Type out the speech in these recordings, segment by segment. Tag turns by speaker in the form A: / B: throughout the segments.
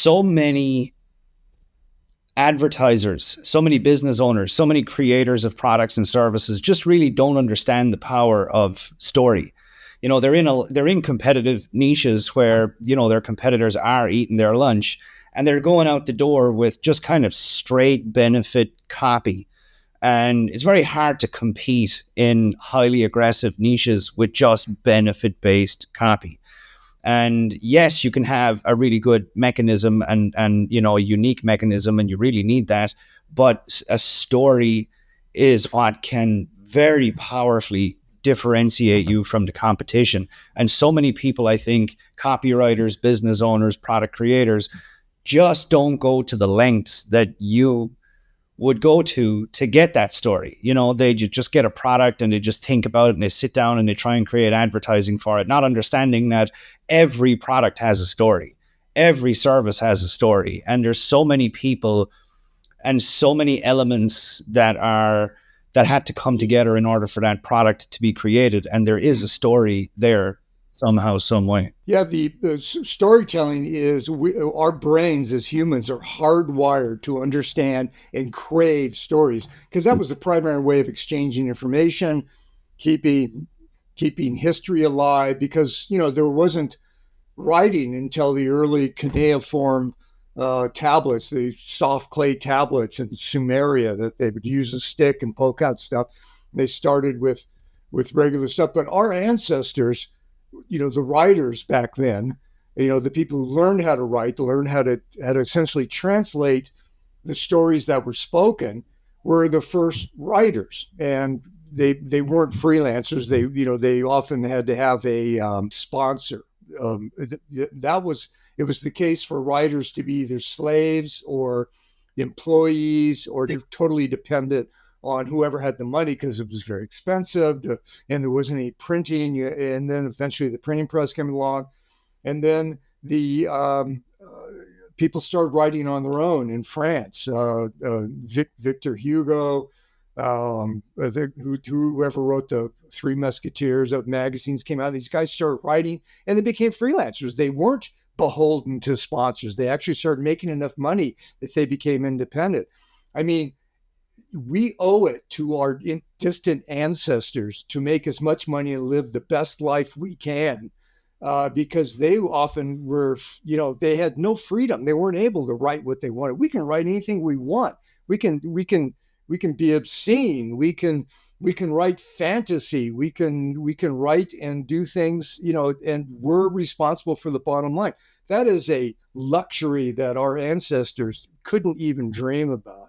A: so many advertisers, so many business owners, so many creators of products and services just really don't understand the power of story. They're in competitive niches where, their competitors are eating their lunch and they're going out the door with just kind of straight benefit copy. And it's very hard to compete in highly aggressive niches with just benefit based copy. And yes, you can have a really good mechanism and a unique mechanism, and you really need that. But a story is what can very powerfully differentiate you from the competition. And so many people, I think, copywriters, business owners, product creators, just don't go to the lengths that you would go to get that story. They just get a product and they just think about it and they sit down and they try and create advertising for it, not understanding that every product has a story, every service has a story, and there's so many people and so many elements that had to come together in order for that product to be created, and there is a story there somehow, some way.
B: Yeah, the storytelling is our brains as humans are hardwired to understand and crave stories because that was the primary way of exchanging information, keeping history alive. Because there wasn't writing until the early cuneiform tablets, the soft clay tablets in Sumeria that they would use a stick and poke out stuff. They started with regular stuff, but our ancestors, the writers back then, the people who learned how to write, learned how to essentially translate the stories that were spoken, were the first writers. And they weren't freelancers. They often had to have a sponsor. It was the case for writers to be either slaves or employees, or they're totally dependent on whoever had the money because it was very expensive and there wasn't any printing. And then eventually the printing press came along, and then the people started writing on their own in France. Victor Hugo, whoever wrote the Three Musketeers of magazines came out. These guys started writing and they became freelancers. They weren't beholden to sponsors. They actually started making enough money that they became independent. I mean, we owe it to our distant ancestors to make as much money and live the best life we can, because they often were, they had no freedom. They weren't able to write what they wanted. We can write anything we want. We can be obscene. We can write fantasy. We can write and do things, and we're responsible for the bottom line. That is a luxury that our ancestors couldn't even dream about.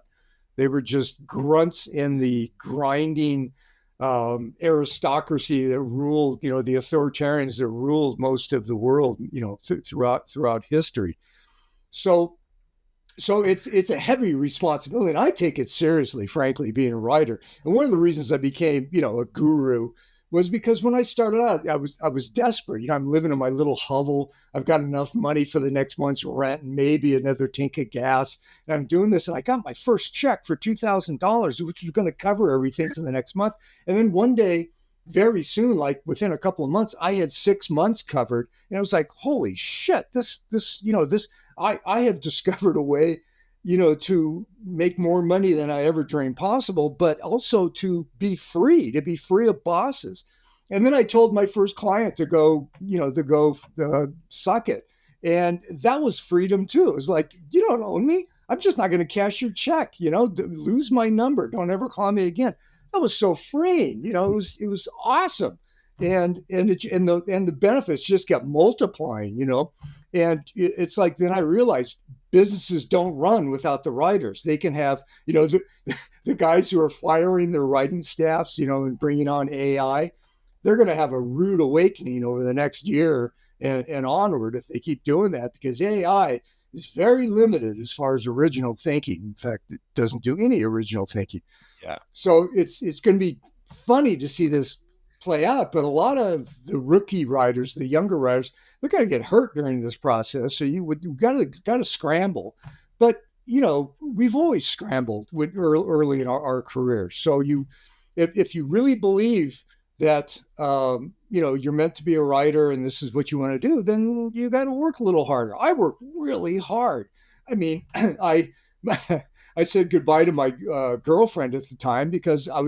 B: They were just grunts in the grinding aristocracy that ruled, the authoritarians that ruled most of the world, throughout history. So it's a heavy responsibility, and I take it seriously, frankly, being a writer. And one of the reasons I became, a guru was because when I started out, I was desperate. I'm living in my little hovel. I've got enough money for the next month's rent and maybe another tank of gas. And I'm doing this, and I got my first check for $2,000, which was going to cover everything for the next month. And then one day, very soon, like within a couple of months, I had 6 months covered, and I was like, "Holy shit! I have discovered a way." To make more money than I ever dreamed possible, but also to be free of bosses. And then I told my first client to go suck it. And that was freedom too. It was like, you don't own me. I'm just not going to cash your check, lose my number. Don't ever call me again. That was so freeing. It was awesome. And the benefits just kept multiplying, and it's like, then I realized businesses don't run without the writers. They can have, the guys who are firing their writing staffs, and bringing on AI, they're going to have a rude awakening over the next year and onward if they keep doing that, because AI is very limited as far as original thinking. In fact, it doesn't do any original thinking.
A: Yeah.
B: So it's going to be funny to see this play out, but a lot of the rookie writers, the younger writers, they're going to get hurt during this process. So you got to scramble. But we've always scrambled early in our careers. So if you really believe that you're meant to be a writer and this is what you want to do, then you got to work a little harder. I work really hard. I mean, I said goodbye to my girlfriend at the time because I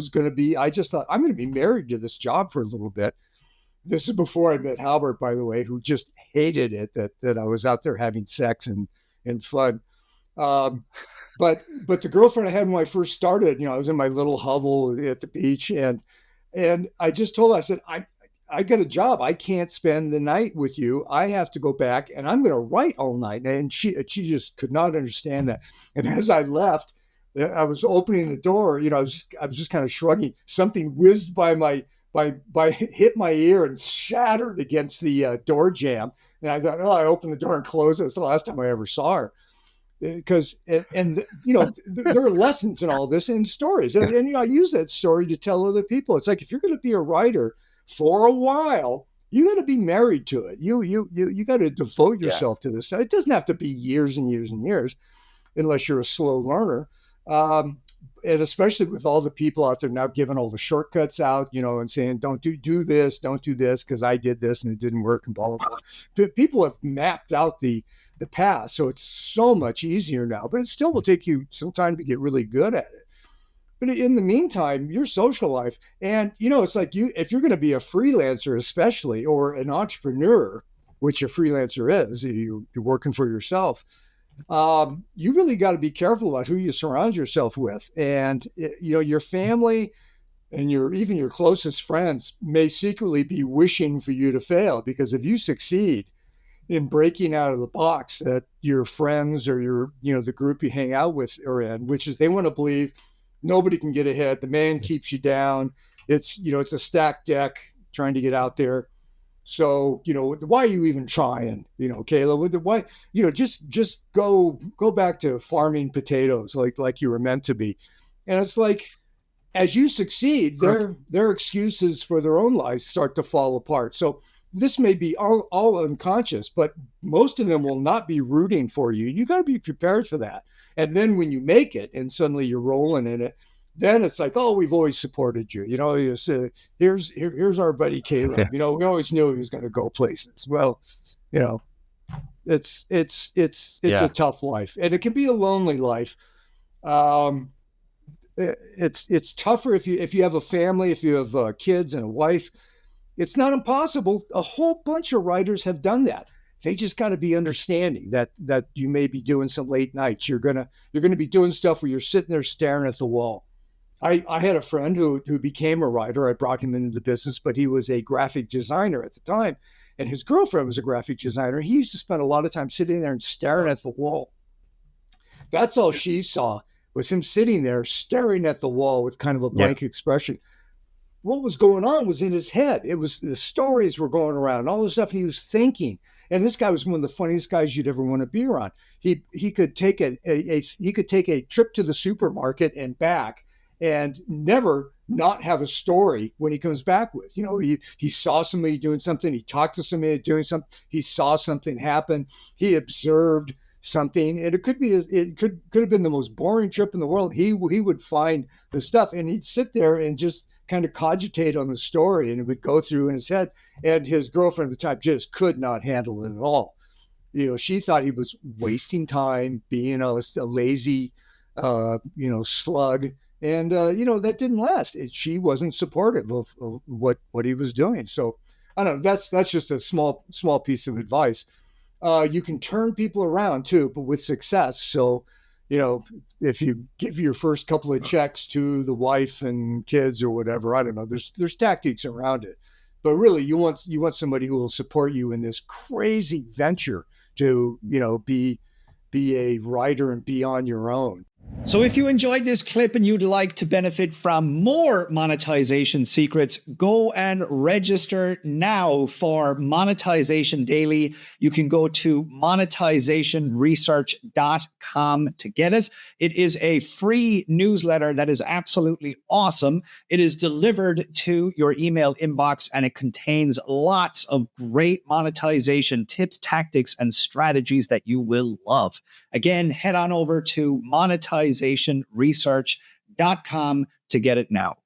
B: just thought I'm going to be married to this job for a little bit. This is before I met Halbert, by the way, who just hated it that I was out there having sex and fun. Um, but the girlfriend I had when I first started, I was in my little hovel at the beach, and I just told her, I said, I got a job. I can't spend the night with you. I have to go back and I'm going to write all night. And she just could not understand that. And as I left, I was opening the door, I was just kind of shrugging. Something whizzed hit my ear and shattered against the door jamb. And I thought, I opened the door and closed it. It's the last time I ever saw her. Because there are lessons in all this and stories, and I use that story to tell other people. It's like, if you're going to be a writer for a while, you got to be married to it. You got to devote yourself to this. It doesn't have to be years and years and years, unless you're a slow learner. And especially with all the people out there now giving all the shortcuts out, and saying, don't do this, don't do this, because I did this and it didn't work, and blah, blah, blah. People have mapped out the past, so it's so much easier now, but it still will take you some time to get really good at it. But in the meantime, your social life, and it's like, if you're going to be a freelancer, especially, or an entrepreneur, which a freelancer is, you're working for yourself, you really got to be careful about who you surround yourself with. And your family and even your closest friends may secretly be wishing for you to fail, because if you succeed in breaking out of the box that your friends or the group you hang out with are in, which is, they want to believe nobody can get ahead. The man keeps you down. It's a stacked deck trying to get out there. So, why are you even trying, Kayla? Why, just go back to farming potatoes like you were meant to be. And it's like, as you succeed, their excuses for their own lives start to fall apart. So this may be all unconscious, but most of them will not be rooting for you. You got to be prepared for that. And then when you make it and suddenly you're rolling in it, then it's like, oh, we've always supported you. You say, here's our buddy Caleb. We always knew he was going to go places. Well, it's a tough life, and it can be a lonely life. It's tougher if you have a family, if you have kids and a wife. It's not impossible. A whole bunch of writers have done that. They just got to be understanding that you may be doing some late nights. You're gonna be doing stuff where you're sitting there staring at the wall. I had a friend who became a writer. I brought him into the business, but he was a graphic designer at the time, and his girlfriend was a graphic designer. He used to spend a lot of time sitting there and staring at the wall. That's all she saw, was him sitting there staring at the wall with kind of a blank expression. What was going on was in his head. It was, the stories were going around, all the stuff he was thinking. And this guy was one of the funniest guys you'd ever want to be around. He could take a trip to the supermarket and back, and never not have a story when he comes back with. He saw somebody doing something. He talked to somebody doing something. He saw something happen. He observed something, and it could have been the most boring trip in the world. He would find the stuff, and he'd sit there and just kind of cogitate on the story, and it would go through in his head. And his girlfriend at the time just could not handle it at all. She thought he was wasting time, being a lazy, slug. And, that didn't last. She wasn't supportive of what he was doing. So I don't know, that's just a small piece of advice. You can turn people around too, but with success. So, if you give your first couple of checks to the wife and kids or whatever, I don't know, there's tactics around it, but really you want somebody who will support you in this crazy venture to, be a writer and be on your own.
A: So if you enjoyed this clip and you'd like to benefit from more monetization secrets, go and register now for Monetization Daily. You can go to monetizationresearch.com to get it. It is a free newsletter that is absolutely awesome. It is delivered to your email inbox, and it contains lots of great monetization tips, tactics, and strategies that you will love. Again, head on over to monetizationresearch.com to get it now.